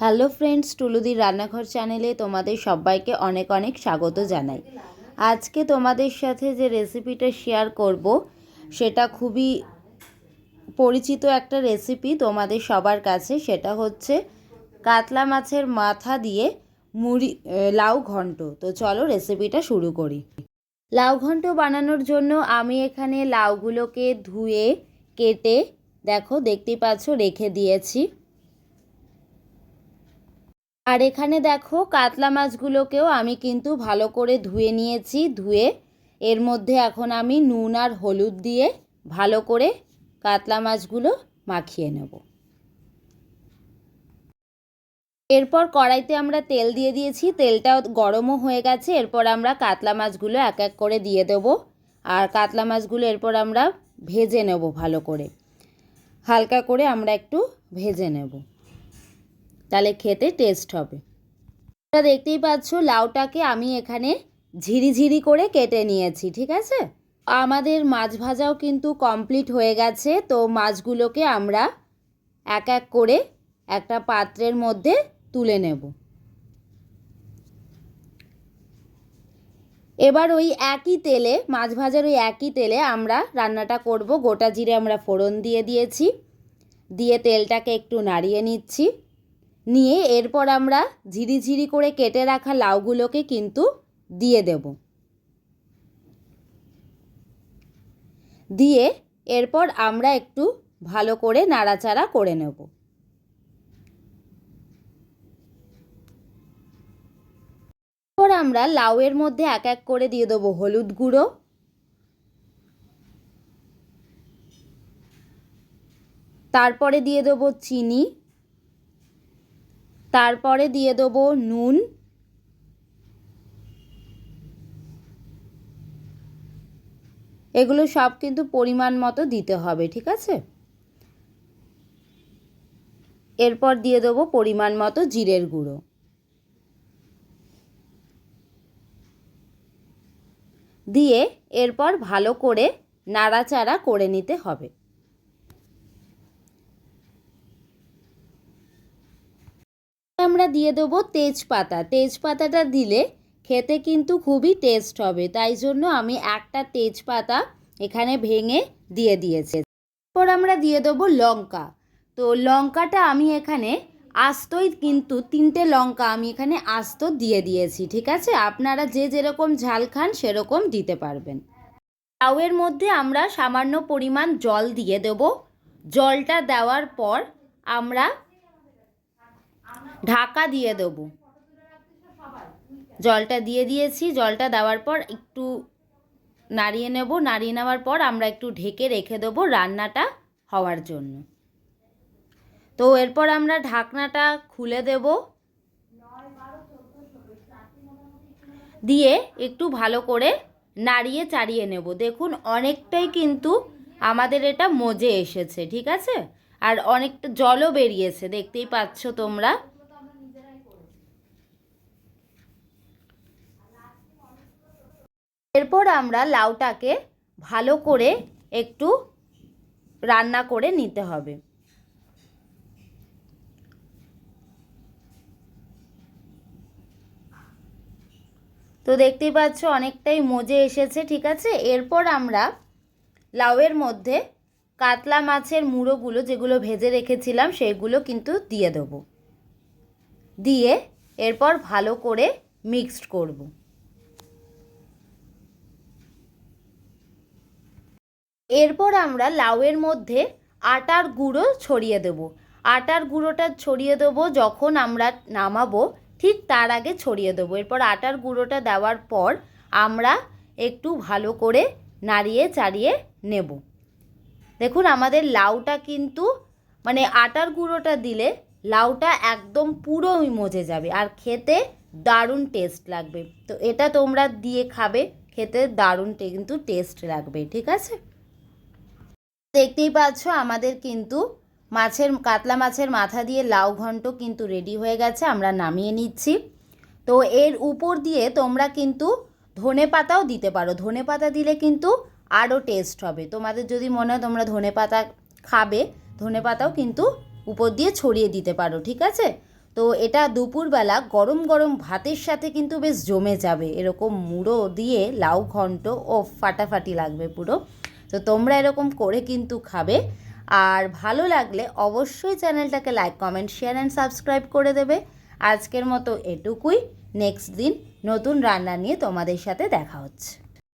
Hello friends, টুলুদির রান্নাঘর চ্যানেলে তোমাদের সবাইকে অনেক অনেক স্বাগত জানাই। আজকে তোমাদের সাথে যে রেসিপিটা শেয়ার করব সেটা খুবই পরিচিত একটা রেসিপি তোমাদের সবার কাছে। সেটা হচ্ছে কাতলা মাছের মাথা দিয়ে লাউ ঘন্ট। তো চলো রেসিপিটা শুরু করি। লাউ ঘন্ট বানানোর জন্য আমি এখানে লাউগুলোকে ধুয়ে কেটে দেখতেই পাচ্ছ রেখে দিয়েছি। আর এখানে দেখো কাতলা মাছগুলোকেও আমি কিন্তু ভালো করে ধুয়ে নিয়েছি। ধুয়ে এর মধ্যে এখন আমি নুন আর হলুদ দিয়ে ভালো করে কাতলা মাছগুলো মাখিয়ে নেব। এরপর কড়াইতে আমরা তেল দিয়ে দিয়েছি, তেলটাও গরমও হয়ে গেছে। এরপর আমরা কাতলা মাছগুলো এক এক করে দিয়ে দেব। আর কাতলা মাছগুলো এরপর আমরা ভেজে নেব, ভালো করে হালকা করে আমরা একটু ভেজে নেব, তাহলে খেতে টেস্ট হবে। তোমরা দেখতেই পাচ্ছ লাউটাকে আমি এখানে ঝিরিঝিরি করে কেটে নিয়েছি, ঠিক আছে। আমাদের মাছ ভাজাও কিন্তু কমপ্লিট হয়ে গেছে। তো মাছগুলোকে আমরা এক এক করে একটা পাত্রের মধ্যে তুলে নেব। এবার ওই একই তেলে, মাছ ভাজার ওই একই তেলে আমরা রান্নাটা করব। গোটা জিরে আমরা ফোড়ন দিয়ে দিয়েছি, দিয়ে তেলটাকে একটু নাড়িয়ে নিচ্ছি। নিয়ে এরপর আমরা ঝিরিঝিরি করে কেটে রাখা লাউগুলোকে কিন্তু দিয়ে দেব। দিয়ে এরপর আমরা একটু ভালো করে নাড়াচাড়া করে নেব। এরপর আমরা লাউয়ের মধ্যে এক এক করে দিয়ে দেবো হলুদ গুঁড়ো, তারপরে দিয়ে দেবো চিনি, তারপরে দিয়ে দেবো নুন, এগুলো সব কিন্তু পরিমাণ মতো দিতে হবে, ঠিক আছে। এরপর দিয়ে দেবো পরিমাণ মতো জিরের গুঁড়ো, দিয়ে এরপর ভালো করে নাড়াচাড়া করে নিতে হবে। আমরা দিয়ে দেবো তেজপাতা। তেজপাতাটা দিলে খেতে কিন্তু খুবই টেস্ট হবে, তাই জন্য আমি একটা তেজপাতা এখানে ভেঙে দিয়ে দিয়েছি। এরপর আমরা দিয়ে দেবো লঙ্কা। তো লঙ্কাটা আমি এখানে আস্তই, কিন্তু 3টে লঙ্কা আমি এখানে আস্ত দিয়ে দিয়েছি, ঠিক আছে। আপনারা যে যেরকম ঝাল খান সেরকম দিতে পারবেন। লাউয়ের মধ্যে আমরা সামান্য পরিমাণ জল দিয়ে দেব। জলটা দেওয়ার পর আমরা ঢাকা দিয়ে দেব। জলটা দিয়ে দিয়েছি, জলটা দেওয়ার পর একটু নাড়িয়ে নেব। নাড়িয়ে নেওয়ার পর আমরা একটু ঢেকে রেখে দেবো রান্নাটা হওয়ার জন্য। তো এরপর আমরা ঢাকনাটা খুলে দেব, দিয়ে একটু ভালো করে নাড়িয়ে চাড়িয়ে নেব। দেখুন অনেকটাই কিন্তু আমাদের এটা মজে এসেছে, ঠিক আছে। আর অনেকটা জলও বেরিয়েছে, দেখতেই পাচ্ছ তোমরা। এরপর আমরা লাউটাকে ভালো করে একটু রান্না করে নিতে হবে। তো দেখতেই পাচ্ছ অনেকটাই মজে এসেছে, ঠিক আছে। এরপর আমরা লাউয়ের মধ্যে কাতলা মাছের মুড়োগুলো যেগুলো ভেজে রেখেছিলাম সেগুলো কিন্তু দিয়ে দেব। দিয়ে এরপর ভালো করে মিক্সড করব। এরপর আমরা লাউয়ের মধ্যে আটার গুঁড়ো ছড়িয়ে দেব। আটার গুঁড়োটা ছড়িয়ে দেবো যখন আমরা নামাবো, ঠিক তার আগে ছড়িয়ে দেবো। এরপর আটার গুঁড়োটা দেওয়ার পর আমরা একটু ভালো করে নাড়িয়ে চাড়িয়ে নেব। দেখুন আমাদের লাউটা কিন্তু আটার গুঁড়োটা দিলে লাউটা একদম পুরোই মজে যাবে আর খেতে দারুণ টেস্ট লাগবে। তো এটা তোমরা দিয়ে খাবে, খেতে দারুণ কিন্তু টেস্ট লাগবে, ঠিক আছে। দেখতেই পাচ্ছ আমাদের কিন্তু কাতলা মাছের মাথা দিয়ে লাউ ঘন্ট কিন্তু রেডি হয়ে গেছে। আমরা নামিয়ে নিচ্ছি। তো এর উপর দিয়ে তোমরা কিন্তু ধনেপাতাও দিতে পারো। ধনেপাতা দিলে কিন্তু আরও টেস্ট হবে। তোমাদের যদি মনে হয় তোমরা ধনেপাতা খাবে, ধনেপাতাও কিন্তু উপর দিয়ে ছড়িয়ে দিতে পারো, ঠিক আছে। তো তো এটা দুপুরবেলা গরম গরম ভাতের সাথে কিন্তু বেশ জমে যাবে। এরকম মুড়ো দিয়ে লাউ ঘন্ট ও ফাটাফাটি লাগবে পুরো। তো তোমরা এরকম করে কিন্তু খাবে। আর ভালো লাগলে অবশ্যই চ্যানেলটাকে like, comment, share and subscribe করে দেবে। আজকের মতো এটুকুই। নেক্সট দিন নতুন রান্না নিয়ে তোমাদের সাথে দেখা হচ্ছে।